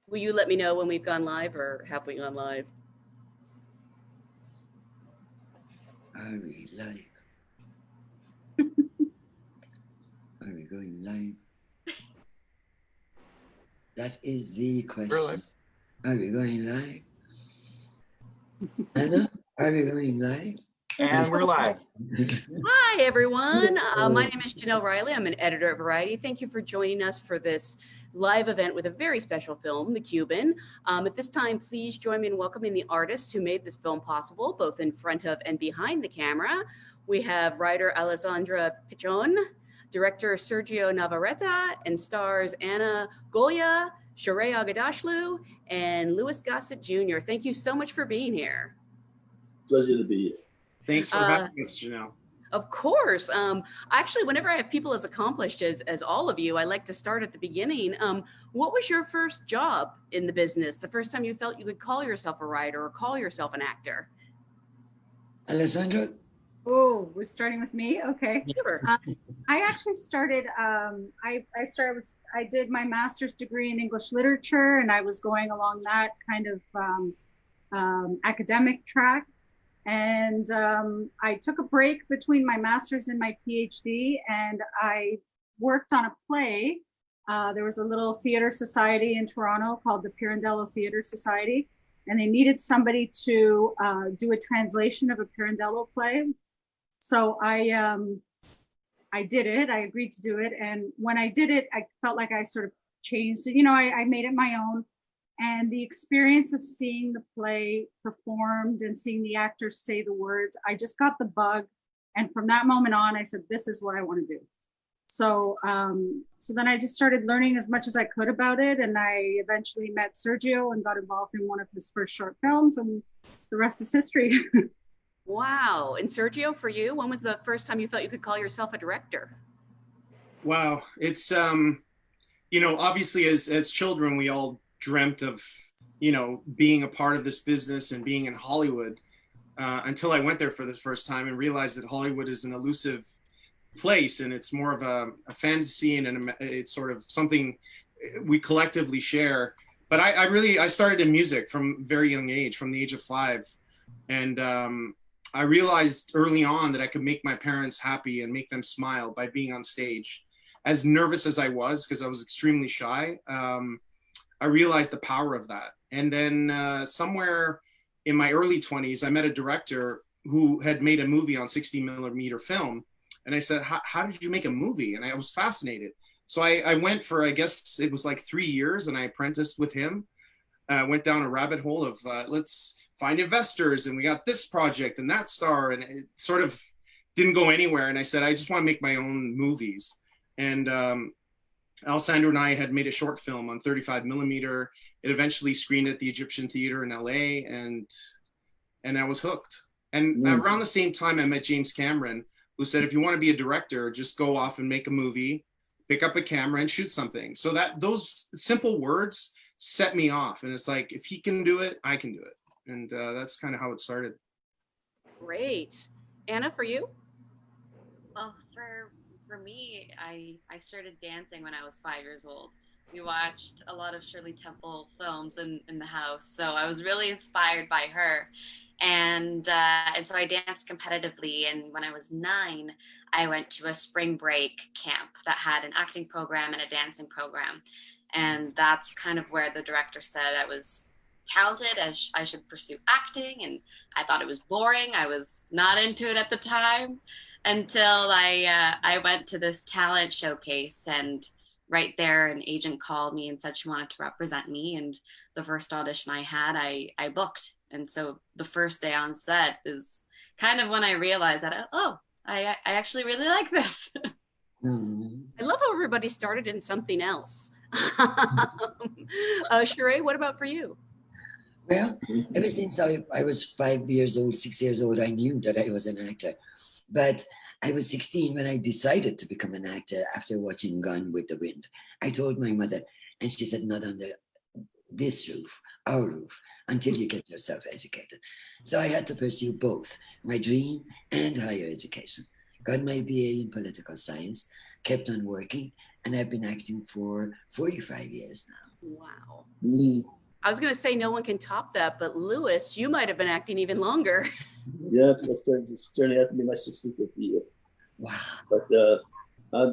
Will you let me know when we've gone live, or have we gone live? Are we live? Are we going live? That is the question. Are we going live? Anna, are we going live? And we're live. Hi, everyone. My name is Janelle Riley. I'm an editor at Variety. Thank you for joining us for this live event with a very special film, The Cuban. At this time, please join me in welcoming the artists who made this film possible, both in front of and behind the camera. We have writer Alessandra Pichon, director Sergio Navarrete, and stars Anna Goya, Sheree Agadashlu, and Louis Gossett Jr. Thank you so much for being here. Pleasure to be here. Thanks for having us, Janelle. Of course. Actually, whenever I have people as accomplished as all of you, I like to start at the beginning. What was your first job in the business? The first time you felt you could call yourself a writer or call yourself an actor? Alessandra? Oh, we're starting with me? Okay. Sure. I actually started, I did my master's degree in English literature, and I was going along that kind of academic track. And I took a break between my master's and my PhD, and I worked on a play. There was a little theater society in Toronto called the Pirandello Theater Society, and they needed somebody to do a translation of a Pirandello play. So I did it. I agreed to do it, and when I did it, I felt like I sort of changed it. You know, I made it my own. And the experience of seeing the play performed and seeing the actors say the words, I just got the bug. And from that moment on, I said, this is what I want to do. So, so then I just started learning as much as I could about it. And I eventually met Sergio and got involved in one of his first short films, and the rest is history. Wow. And Sergio, for you, when was the first time you felt you could call yourself a director? Wow. It's, you know, obviously as children, we all dreamt of, you know, being a part of this business and being in Hollywood, until I went there for the first time and realized that Hollywood is an elusive place, and it's more of a fantasy, and it's sort of something we collectively share. But I started in music from a very young age, from the age of 5. And I realized early on that I could make my parents happy and make them smile by being on stage. As nervous as I was, because I was extremely shy, I realized the power of that. And then somewhere in my early 20s, I met a director who had made a movie on 60mm film. And I said, how did you make a movie? And I was fascinated. So I went for, I guess it was like 3 years, and I apprenticed with him. Went down a rabbit hole of let's find investors, and we got this project and that star, and it sort of didn't go anywhere. And I said, I just want to make my own movies. And Alessandro and I had made a short film on 35mm. It eventually screened at the Egyptian Theater in LA, and I was hooked. And around the same time, I met James Cameron, who said, if you want to be a director, just go off and make a movie, pick up a camera and shoot something. So that those simple words set me off. And it's like, if he can do it, I can do it. And that's kind of how it started. Great. Anna, for you? Well, for me, I started dancing when I was 5 years old. We watched a lot of Shirley Temple films in the house, so I was really inspired by her. And so I danced competitively, and when I was 9, I went to a spring break camp that had an acting program and a dancing program. And that's kind of where the director said I was talented, as I should pursue acting, and I thought it was boring. I was not into it at the time, until I went to this talent showcase, and right there an agent called me and said she wanted to represent me, and the first audition I had, I booked. And so the first day on set is kind of when I realized that, oh, I actually really like this. I love how everybody started in something else. Sheree, what about for you? Well, ever since I was 5 years old, 6 years old, I knew that I was an actor. But I was 16 when I decided to become an actor after watching Gone with the Wind. I told my mother, and she said, not under this roof, our roof, until you get yourself educated. So I had to pursue both my dream and higher education. Got my BA in political science, kept on working, and I've been acting for 45 years now. Wow. Mm. I was going to say no one can top that, but Louis, you might have been acting even longer. Yeah, it's turning out to be my 65th year. Wow. But I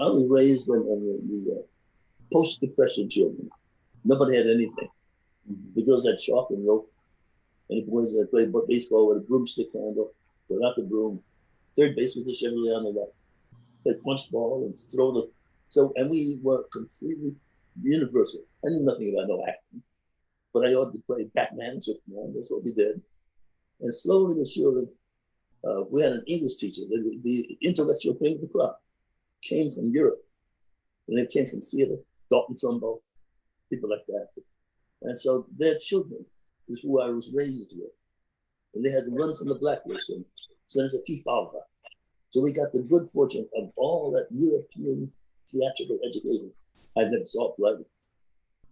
was raised in the post-depression children. Nobody had anything. The girls had chalk and rope, and the boys that played baseball with a broomstick handle, without the broom. Third base was the Chevrolet on the left. Played punch ball and throw the. So, and we were completely universal. I knew nothing about no acting, but I ought to play Batman and Superman. That's what we did. And slowly but surely, we had an English teacher. The intellectual cream of the crop came from Europe, and they came from theater, Dalton Trumbo, people like that. And so their children is who I was raised with. And they had to run from the blacklist and send us a key follower. So we got the good fortune of all that European theatrical education. I never saw it play,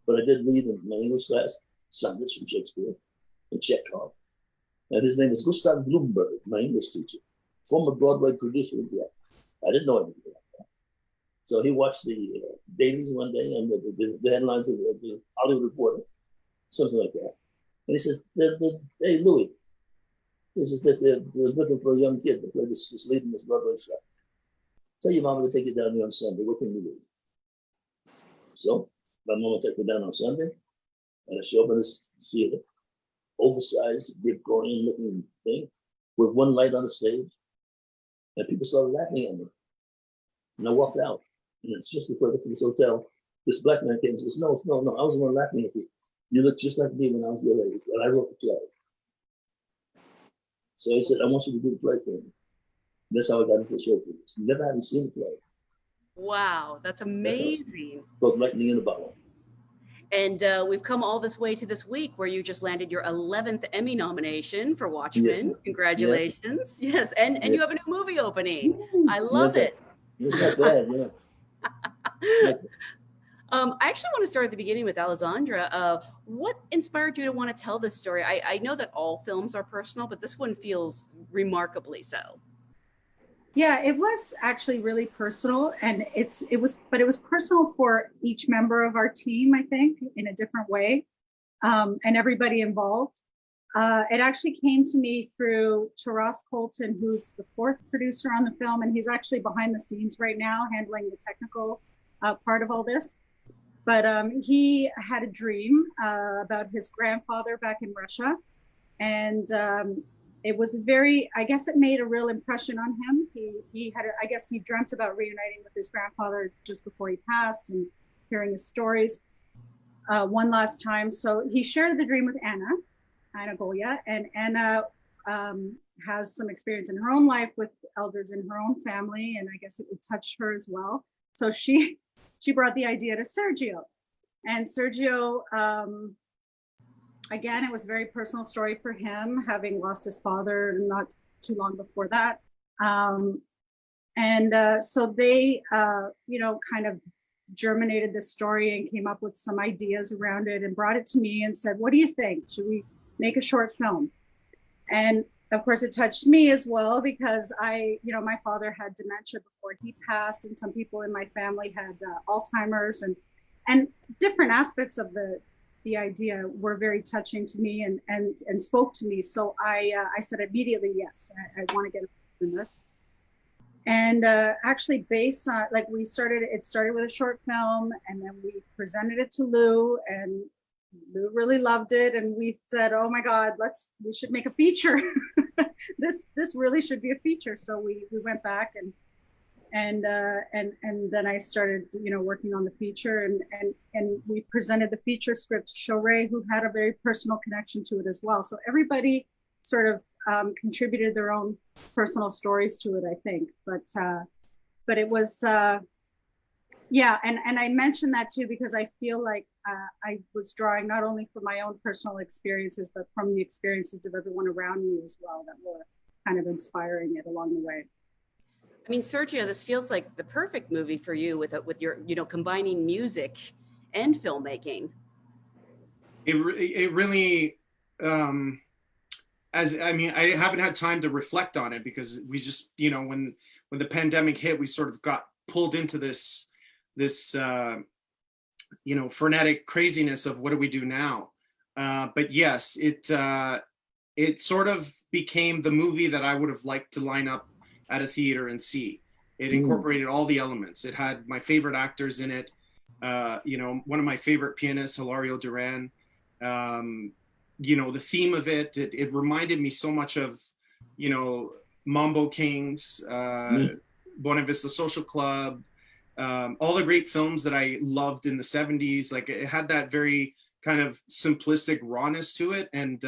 but I did read in my English class sonnets from Shakespeare and Chekhov. And his name is Gustav Blumberg, my English teacher, former Broadway producer. I didn't know anything about that. So he watched the dailies one day and the headlines of the Hollywood Reporter, something like that. And he says, hey, Louis, this is they're looking for a young kid to play this lead in this Broadway show. Tell your mama to take you down there on Sunday. What can you do? So my mama took me down on Sunday, and I show up in this theater, oversized, Victorian looking thing, with one light on the stage, and people started laughing at me. And I walked out, and it's just before I got to this hotel, this black man came and says, no, I was the one laughing at you. You look just like me when I was your age, and I wrote the play. So he said, I want you to do the play for me. That's how I got into the show business. Never having seen the play. Wow, that's amazing. Both lightning in a bottle. And we've come all this way to this week where you just landed your 11th Emmy nomination for Watchmen. Yes. Congratulations. Yeah. Yes, and you have a new movie opening. I love it. It's not bad, yeah. I actually want to start at the beginning with Alessandra. What inspired you to want to tell this story? I know that all films are personal, but this one feels remarkably so. Yeah, it was actually really personal, and it was personal for each member of our team, I think, in a different way, and everybody involved. It actually came to me through Taras Colton, who's the fourth producer on the film, and he's actually behind the scenes right now, handling the technical part of all this. But he had a dream about his grandfather back in Russia, and it was I guess it made a real impression on him. I guess he dreamt about reuniting with his grandfather just before he passed and hearing his stories one last time. So he shared the dream with Anna Goya, and Anna has some experience in her own life with elders in her own family, and I guess it touched her as well. So she brought the idea to Sergio, and Sergio, again, it was a very personal story for him, having lost his father not too long before that. So they, kind of germinated this story and came up with some ideas around it and brought it to me and said, what do you think? Should we make a short film? And of course, it touched me as well because my father had dementia before he passed, and some people in my family had Alzheimer's, and different aspects of the idea were very touching to me and spoke to me. So I said immediately, yes, I want to get involved in this. And actually based on, it started with a short film, and then we presented it to Lou, and Lou really loved it. And we said, oh my God, we should make a feature. This really should be a feature. So we went back and then I started, working on the feature, and we presented the feature script to Shoray, who had a very personal connection to it as well. So everybody sort of contributed their own personal stories to it, I think. But it was, yeah. And I mentioned that too, because I feel like I was drawing not only from my own personal experiences, but from the experiences of everyone around me as well, that were kind of inspiring it along the way. I mean, Sergio, this feels like the perfect movie for you with your, combining music and filmmaking. It really, I haven't had time to reflect on it because we just, when the pandemic hit, we sort of got pulled into this frenetic craziness of what do we do now. But yes, it sort of became the movie that I would have liked to line up at a theater and see. It incorporated all the elements. It had my favorite actors in it. One of my favorite pianists, Hilario Duran. The theme of it reminded me so much of, Mambo Kings, Buena Vista Social Club, all the great films that I loved in the 70s. Like, it had that very kind of simplistic rawness to it, and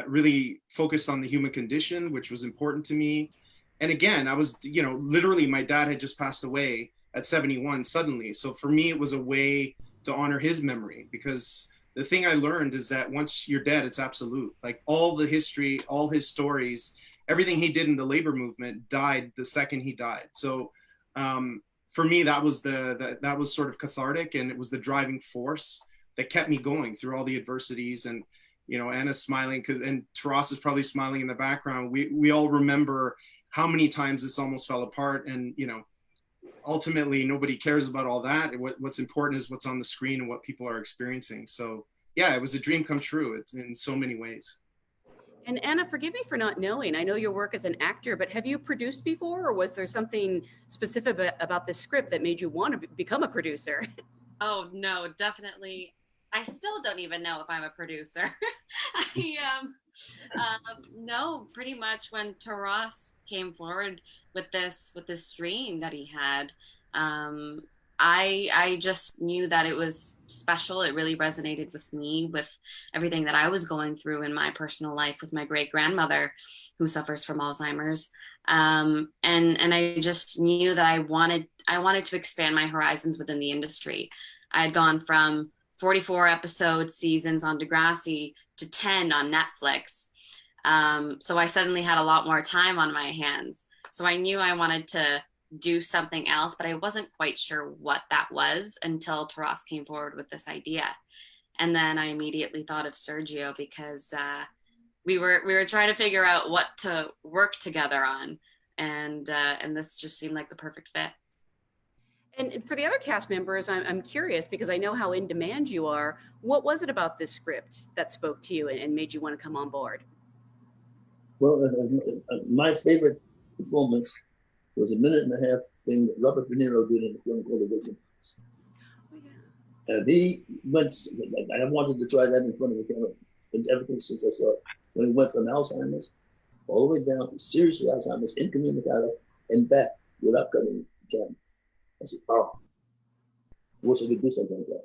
really focused on the human condition, which was important to me. And again, I was, literally my dad had just passed away at 71 suddenly. So for me, it was a way to honor his memory, because the thing I learned is that once you're dead, it's absolute. Like, all the history, all his stories, everything he did in the labor movement died the second he died. So for me, that was that was sort of cathartic, and it was the driving force that kept me going through all the adversities. And Anna's smiling, and Taras is probably smiling in the background. We all remember how many times this almost fell apart, and ultimately nobody cares about all that. What's important is what's on the screen and what people are experiencing. So yeah, it was a dream come true in so many ways. And Anna, forgive me for not knowing. I know your work as an actor, but have you produced before, or was there something specific about this script that made you want to become a producer? Oh no, definitely. I still don't even know if I'm a producer. No, pretty much when Taras came forward with this dream that he had, I just knew that it was special. It really resonated with me, with everything that I was going through in my personal life with my great grandmother, who suffers from Alzheimer's. And I just knew that I wanted to expand my horizons within the industry. I had gone from 44 episode seasons on Degrassi to 10 on Netflix. So I suddenly had a lot more time on my hands. So I knew I wanted to do something else, but I wasn't quite sure what that was until Taras came forward with this idea. And then I immediately thought of Sergio, because we were trying to figure out what to work together on. And this just seemed like the perfect fit. And for the other cast members, I'm curious, because I know how in demand you are. What was it about this script that spoke to you and made you want to come on board? Well, my favorite performance was a 1.5-minute thing that Robert De Niro did in a film called The Waking House. Oh, yeah. And he went, I wanted to try that in front of the camera ever since I saw it. When he went from Alzheimer's all the way down to seriously Alzheimer's, incommunicado, and back without cutting the camera. I said, oh, I wish I could do something like that.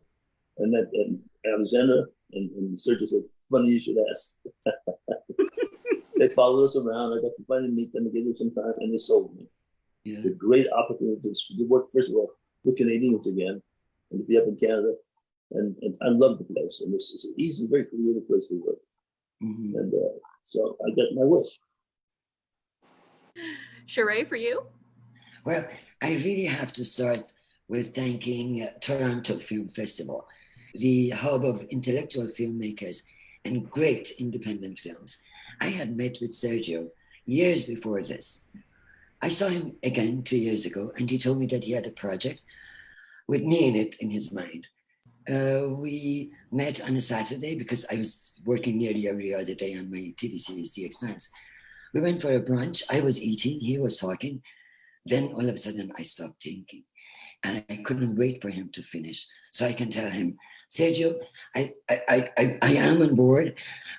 And Alexander and Sergio said, funny you should ask. They followed us around. I got to finally meet them and give them some time, and they sold me. Yeah. The great opportunity to work, first of all, with Canadians again, and to be up in Canada. And I love the place. And it's an easy, very creative place to work. Mm-hmm. And so I got my wish. Sheree, for you? Well, I really have to start with thanking Toronto Film Festival, the hub of intellectual filmmakers and great independent films. I had met with Sergio years before this. I saw him again 2 years ago, and he told me that he had a project with me in it in his mind. We met on a Saturday because I was working nearly every other day on my TV series, The Expanse. We went for a brunch. I was eating, he was talking. Then all of a sudden I stopped thinking, and I couldn't wait for him to finish so I can tell him, Sergio, I am on board.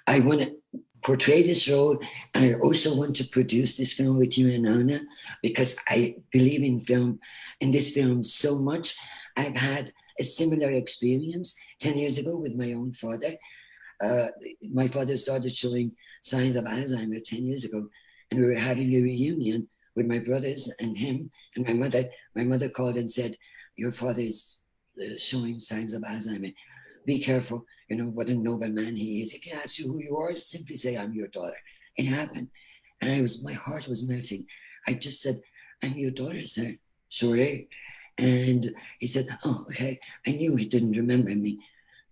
I want to portray this role, and I also want to produce this film with you and Anna, because I believe in this film so much. I've had a similar experience 10 years ago with my own father. My father started showing signs of Alzheimer's 10 years ago, and we were having a reunion with my brothers and him and my mother. My mother called and said, your father is showing signs of Alzheimer's. Be careful, what a noble man he is. If he asks you who you are, simply say, I'm your daughter. It happened. And my heart was melting. I just said, I'm your daughter, sir. Sure. And he said, oh, okay. I knew he didn't remember me.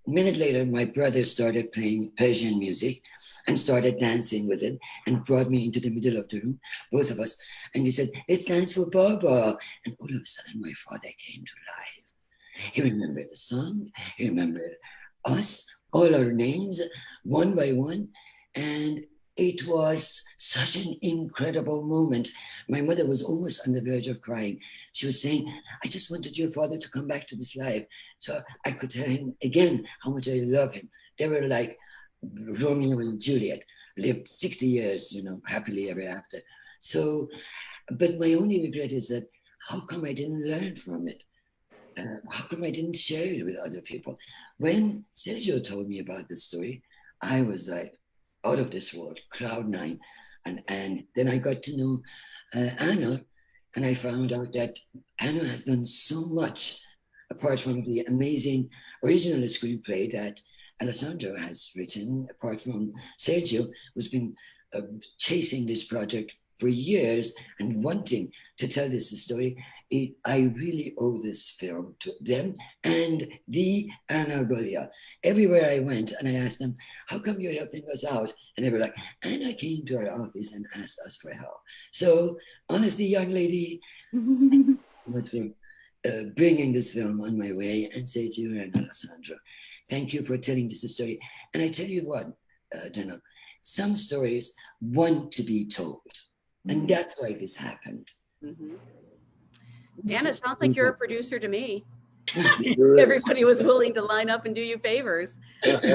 A minute later, my brother started playing Persian music and started dancing with it and brought me into the middle of the room, both of us. And he said, let's dance for Baba. And all of a sudden, my father came to life. He remembered the song, he remembered us, all our names, one by one. And it was such an incredible moment. My mother was almost on the verge of crying. She was saying, I just wanted your father to come back to this life so I could tell him again how much I love him. They were like Romeo and Juliet, lived 60 years, happily ever after. So, but my only regret is that how come I didn't learn from it? How come I didn't share it with other people? When Sergio told me about this story, I was like out of this world, cloud nine. And then I got to know Anna, and I found out that Anna has done so much apart from the amazing original screenplay that Alessandro has written, apart from Sergio, who's been chasing this project for years and wanting to tell this story. I really owe this film to them and the Anna Golia. Everywhere I went and I asked them, how come you're helping us out? And they were like, Anna came to our office and asked us for help. So honestly, young lady, thank you so much for bringing this film on my way, and Sergio and Alessandro. Thank you for telling this story. And I tell you what, Jenna, some stories want to be told. And that's why this happened. Mm-hmm. Anna, sounds like you're a producer to me. Everybody was willing to line up and do you favors. That's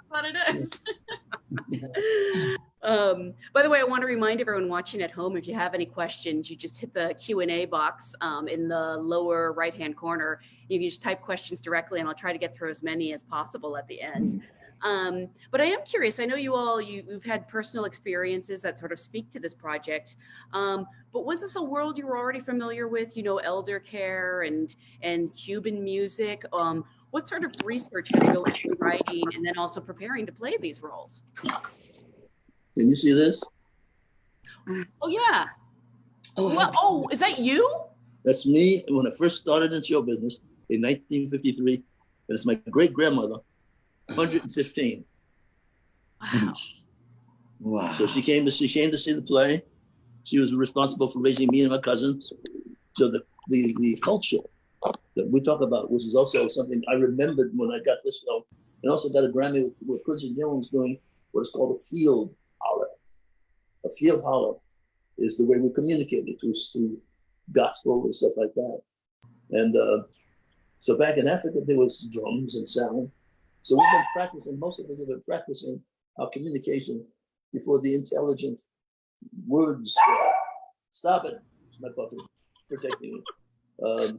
what it is. By the way, I want to remind everyone watching at home, if you have any questions, you just hit the Q&A box in the lower right-hand corner. You can just type questions directly, and I'll try to get through as many as possible at the end. But I am curious. I know you've had personal experiences that sort of speak to this project. But was this a world you were already familiar with? Elder care and Cuban music. What sort of research had to go into writing and then also preparing to play these roles? Can you see this? Oh yeah. Oh, is that you? That's me when I first started in show business in 1953. And it's my great grandmother. 115. Wow. Wow. So she came to see the play. She was responsible for raising me and my cousins. So the culture that we talk about, which is also something I remembered when I got this film, and also got a Grammy with Quincy Jones doing what is called a field holler. A field holler is the way we communicated through gospel and stuff like that. And so back in Africa, there was drums and sound. So we've been practicing, most of us have been practicing our communication before the intelligent words. Stop it, my puppy, protecting me.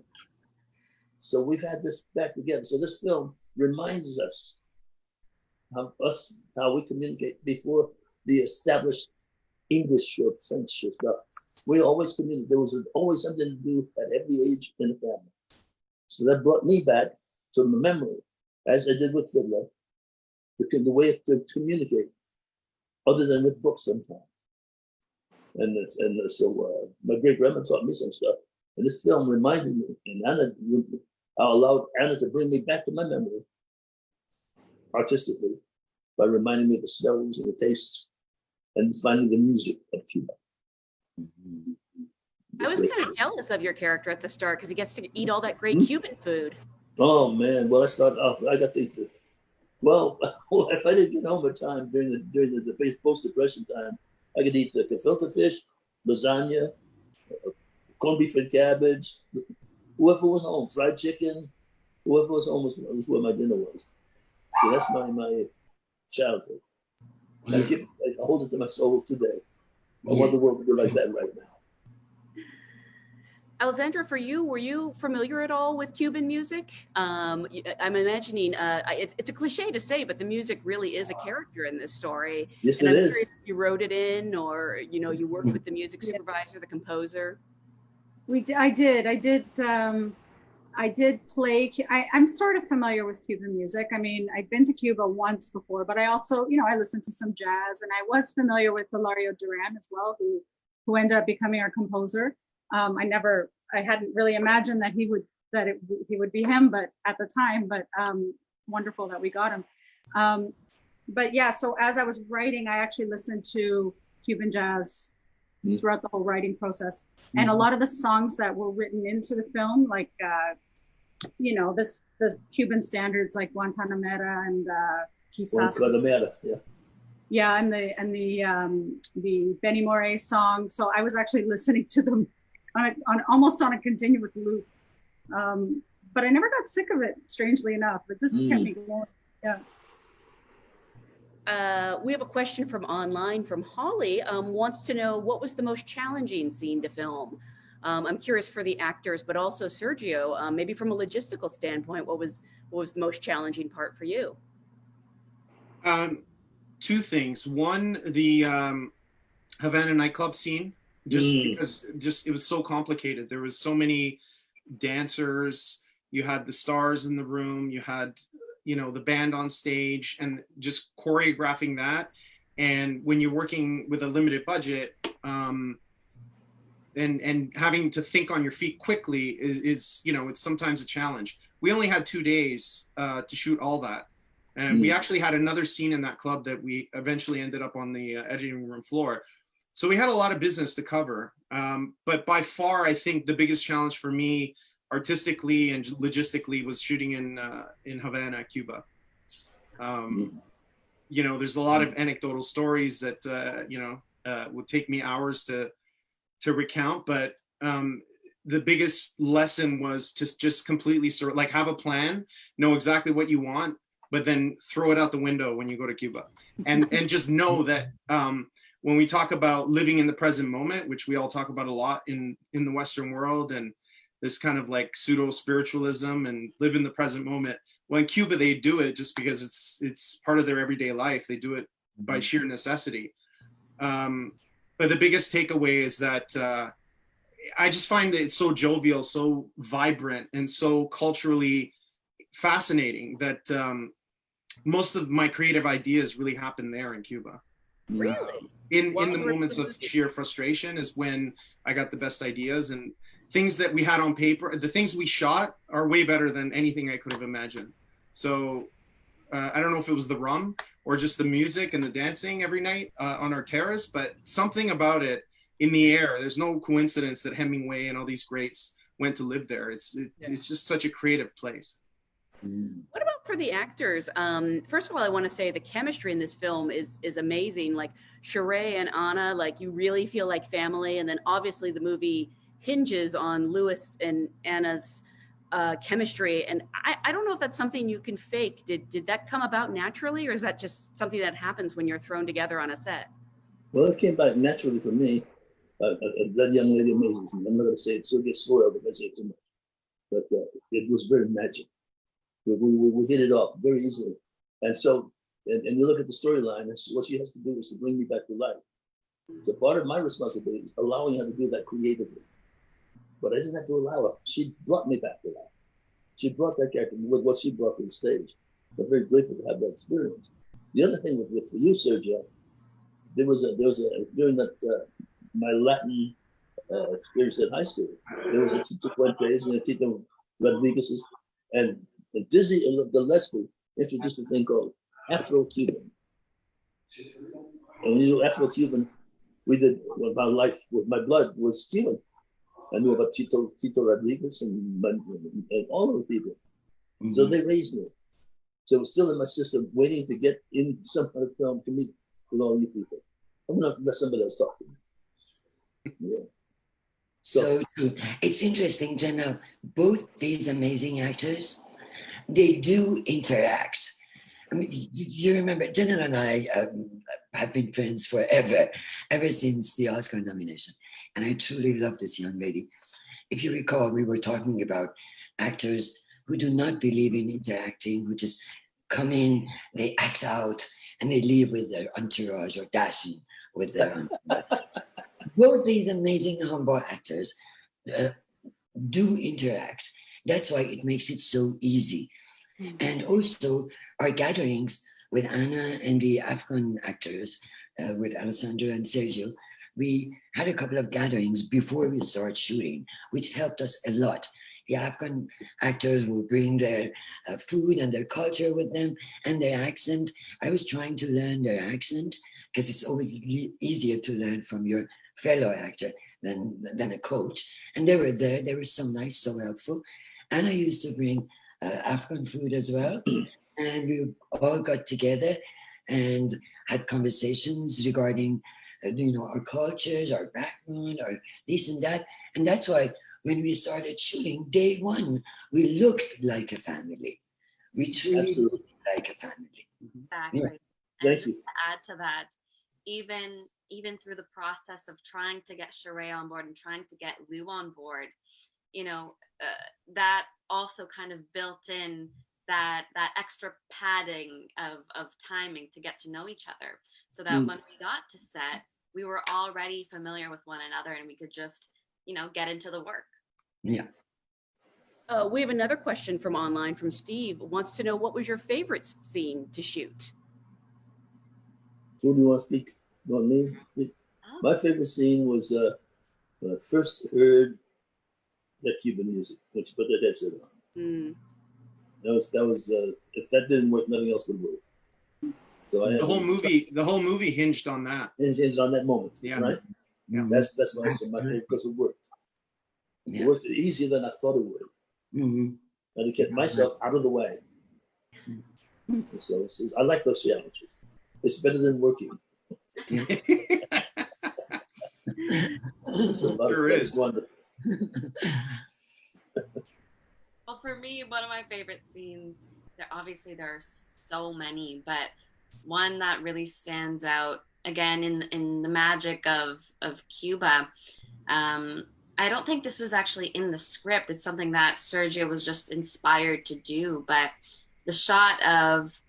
So we've had this back together. So this film reminds us how we communicate before the established English or French or stuff. We always communicated. There was always something to do at every age in the family. So that brought me back to the memory, as I did with Fiddler, the way to communicate, other than with books sometimes. So my great grandma taught me some stuff, and this film reminded me, and I allowed Anna to bring me back to my memory, artistically, by reminding me of the smells and the tastes, and finally the music of Cuba. I was kind of jealous of your character at the start because he gets to eat all that great Cuban food. Oh man! Well, I got to eat the. Well, if I didn't get home in time during the post-depression time, I could eat the gefilte fish, lasagna, corned beef and cabbage. Whoever was home, fried chicken. Whoever was home was where my dinner was. So that's my childhood. I hold it to my soul today. I want the world to be like that right now. Alessandra, for you, were you familiar at all with Cuban music? I'm imagining it's a cliche to say, but the music really is a character in this story. Yes, and it I'm is. curious if you wrote it in, or you worked with the music supervisor, the composer. I did play. I'm sort of familiar with Cuban music. I mean, I've been to Cuba once before, but I also, I listened to some jazz, and I was familiar with Hilario Duran as well, who ended up becoming our composer. I hadn't really imagined that he would be him, but at the time, wonderful that we got him. But yeah, so as I was writing, I actually listened to Cuban jazz throughout the whole writing process. And a lot of the songs that were written into the film, like you know, the Cuban standards like Guantanamera and Quizás. Guantanamera, yeah. Yeah, and the Benny Moré song. So I was actually listening to them on almost on a continuous loop. But I never got sick of it, strangely enough. It just kept me going. Yeah. We have a question from online from Holly. Wants to know, what was the most challenging scene to film? I'm curious for the actors, but also Sergio, maybe from a logistical standpoint, what was the most challenging part for you? Two things. One, the Havana nightclub scene, because it was so complicated. There was so many dancers. You had the stars in the room. You had, you know, the band on stage, and just choreographing that. And when you're working with a limited budget, and having to think on your feet quickly is, you know, it's sometimes a challenge. We only had 2 days to shoot all that. And we actually had another scene in that club that we eventually ended up on the editing room floor. So we had a lot of business to cover. But by far, I think the biggest challenge for me, artistically and logistically, was shooting in Havana, Cuba. You know, there's a lot of anecdotal stories that, you know, would take me hours to recount. But the biggest lesson was to just completely like have a plan, know exactly what you want, but then throw it out the window when you go to Cuba. And just know that when we talk about living in the present moment, which we all talk about a lot in the Western world, and this kind of like pseudo spiritualism and live in the present moment, well, in Cuba, they do it just because it's part of their everyday life. They do it by sheer necessity. But the biggest takeaway is that I just find that it's so jovial, so vibrant, and so culturally fascinating that most of my creative ideas really happen there in Cuba. Really? In the moments of sheer frustration is when I got the best ideas, and things that we had on paper, the things we shot are way better than anything I could have imagined. So I don't know if it was the rum or just the music and the dancing every night on our terrace, but something about it in the air. There's no coincidence that Hemingway and all these greats went to live there. It's just such a creative place. What about for the actors? First of all, I want to say the chemistry in this film is amazing. Like Sheree and Anna, like you really feel like family. And then obviously the movie hinges on Louis and Anna's chemistry. And I don't know if that's something you can fake. Did that come about naturally, or is that just something that happens when you're thrown together on a set? Well, it came about naturally for me. That young lady amazes me. I'm not going to say it so get spoiled if I say it too much. But it was very magic. We hit it off very easily. And so, and you look at the storyline, and what she has to do is to bring me back to life. So part of my responsibility is allowing her to do that creatively. But I didn't have to allow her. She brought me back to life. She brought that character with what she brought to the stage. I'm very grateful to have that experience. The other thing with you, Sergio, there was a during that my Latin experience at high school, there was a Tito Fuentes and a Tito Rodriguez's, and Dizzy Gillespie introduced a thing called Afro-Cuban. And when you do Afro-Cuban, we did my life with my blood was Cuban. I knew about Tito Rodriguez and all of the people. So they raised me. So it's still in my system, waiting to get in some kind of film to meet with all you people. I'm not let somebody else talk to me. Yeah. So it's interesting, Jenna. Both these amazing actors, they do interact. I mean, you remember, Jenna and I have been friends forever, ever since the Oscar nomination. And I truly love this young lady. If you recall, we were talking about actors who do not believe in interacting, who just come in, they act out, and they leave with their entourage or dashing with their both these amazing humble actors do interact. That's why it makes it so easy. And also our gatherings with Anna and the Afghan actors, with Alessandro and Sergio, we had a couple of gatherings before we start shooting, which helped us a lot. The Afghan actors will bring their food and their culture with them and their accent. I was trying to learn their accent because it's always easier to learn from your fellow actor than a coach. And they were there. They were so nice, so helpful. Anna used to bring African food as well. And we all got together and had conversations regarding, our cultures, our background, our this and that. And that's why when we started shooting, day one, we looked like a family. We truly looked like a family. Exactly. Yeah. Thank you. To add to that, even through the process of trying to get Sheree on board and trying to get Lou on board, that also kind of built in that extra padding of timing to get to know each other, so that when we got to set, we were already familiar with one another and we could just, get into the work. Yeah. We have another question from online from Steve. Wants to know, what was your favorite scene to shoot? Who do you want to speak? You want me? Oh. My favorite scene was when I first heard that Cuban music, when she put that headset on. That was if that didn't work, nothing else would work. So the whole movie hinged on that. Hinged on that moment, yeah. Right? Yeah. That's why I said my favorite, because it worked. Yeah. It worked easier than I thought it would. And to get myself out of the way. So I like those challenges. It's better than working. So Sure is. Well, for me, one of my favorite scenes, there are so many, but one that really stands out, again, in the magic of Cuba. I don't think this was actually in the script. It's something that Sergio was just inspired to do, but the shot of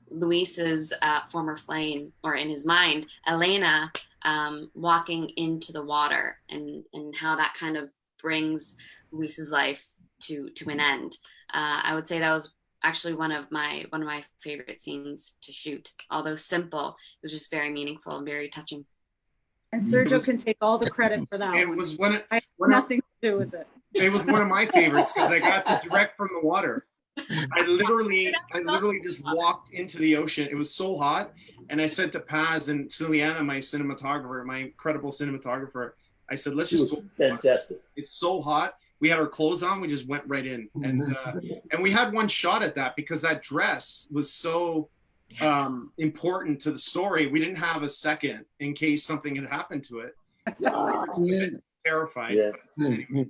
Luis's former flame, or in his mind, Elena, walking into the water, and how that kind of brings Luis's life to an end. I would say that was actually one of my favorite scenes to shoot. Although simple, it was just very meaningful and very touching. And Sergio can take all the credit for that. It was I had nothing to do with it. It was one of my favorites because I got to direct from the water. I literally just walked into the ocean. It was so hot, and I said to Paz and Ciliana, my cinematographer, my incredible cinematographer, I said, "Let's just go." Fantastic. It's so hot. We had our clothes on. We just went right in, and we had one shot at that because that dress was so important to the story. We didn't have a second in case something had happened to it. So we were terrified. Yeah. Anyway.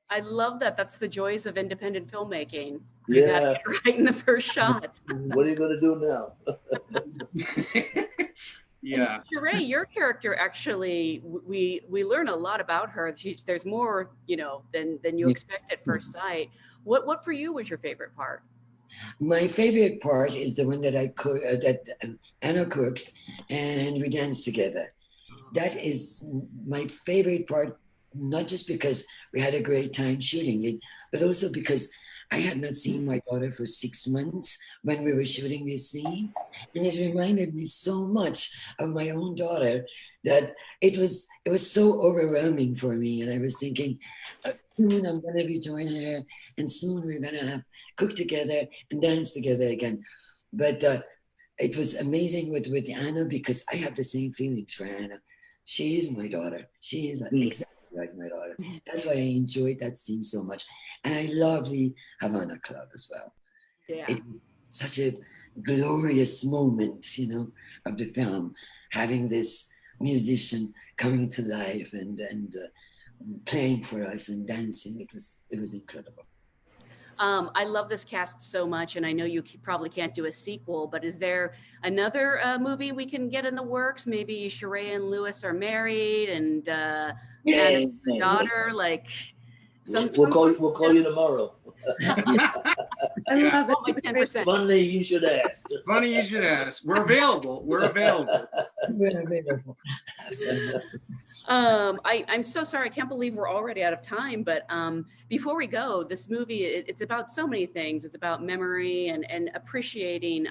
I love that. That's the joys of independent filmmaking. Yeah. That's right in the first shot. What are you going to do now? Yeah. Sheree, your character, actually, we learn a lot about her. There's more, than you expect at first sight. What for you was your favorite part? My favorite part is the one that that Anna cooks and we dance together. That is my favorite part, not just because we had a great time shooting it, but also because I had not seen my daughter for 6 months when we were shooting this scene. And it reminded me so much of my own daughter that it was so overwhelming for me. And I was thinking, soon I'm going to be joining her, and soon we're going to cook together and dance together again. But it was amazing with Anna, because I have the same feelings for Anna. She is my daughter. She is exactly like my daughter. That's why I enjoyed that scene so much. And I love the Havana Club as well. Yeah. It's such a glorious moment, of the film, having this musician coming to life and playing for us and dancing. It was incredible. I love this cast so much, and I know you probably can't do a sequel, but is there another movie we can get in the works? Maybe Sheree and Louis are married, and Anna's daughter, like. We'll call you tomorrow. I love it. Like 10%. Funny you should ask. Funny you should ask. We're available. I'm so sorry. I can't believe we're already out of time. But before we go, this movie, it's about so many things. It's about memory and appreciating,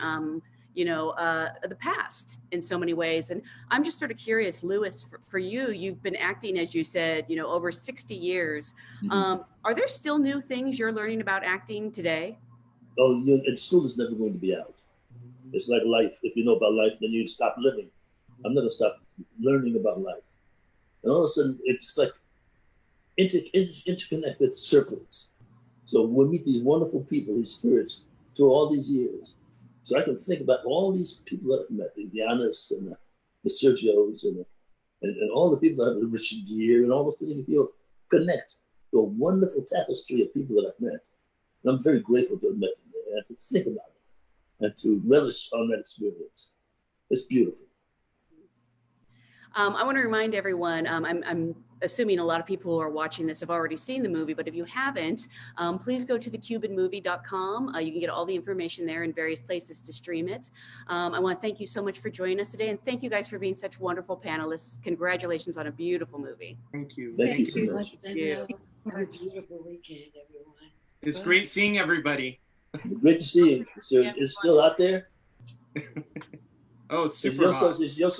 the past in so many ways. And I'm just sort of curious, Louis, for you, you've been acting, as you said, over 60 years. Mm-hmm. Are there still new things you're learning about acting today? Oh, school is never going to be out. It's like life. If you know about life, then you stop living. I'm not going to stop learning about life. And all of a sudden, it's like interconnected circles. So we meet these wonderful people, these spirits, through all these years. So I can think about all these people that I've met, the Giannis and the Sergios and all the people that I've met, Richard Gere and all those people connect to a wonderful tapestry of people that I've met. And I'm very grateful to have met them and to think about it and to relish on that experience. It's beautiful. I want to remind everyone, I'm assuming a lot of people who are watching this have already seen the movie, but if you haven't, please go to thecubanmovie.com. You can get all the information there in various places to stream it. I want to thank you so much for joining us today, and thank you guys for being such wonderful panelists. Congratulations on a beautiful movie. Thank you. Thank you so much. Thank you. Have a beautiful weekend, everyone. It's great seeing everybody. Great to see you. So it's still out there? Oh, it's super hot. It's your